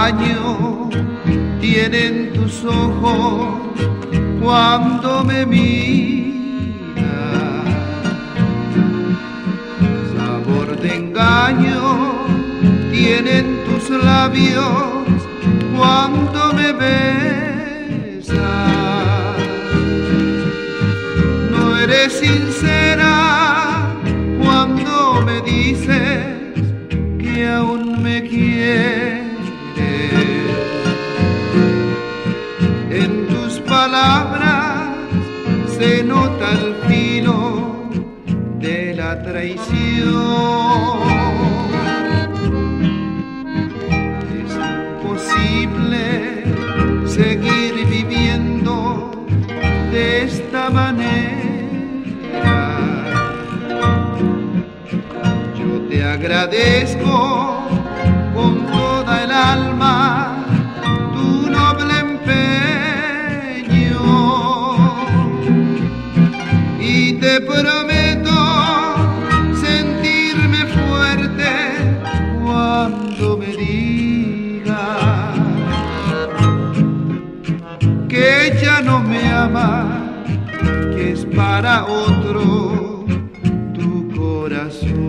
engaño tienen tus ojos cuando me miras. Sabor de engaño tienen tus labios cuando me besas. No eres sincera cuando me dices que aún me quieres. En tus palabras se nota el filo de la traición. Es imposible seguir viviendo de esta manera. Yo te agradezco con toda el alma tu noble empeño y te prometo sentirme fuerte cuando me digas que ya no me ama, que es para otro tu corazón.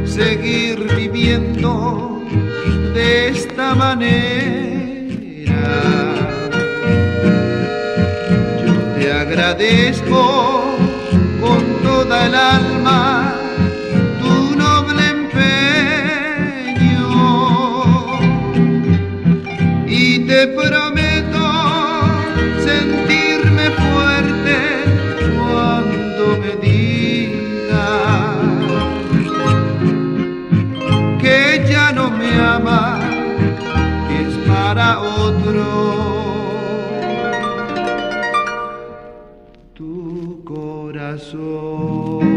Seguir viviendo de esta manera. Yo te agradezco con toda el alma tu noble empeño y te prometo sentirme fuerte cuando me digas que ya no me ama, que es para otro tu corazón.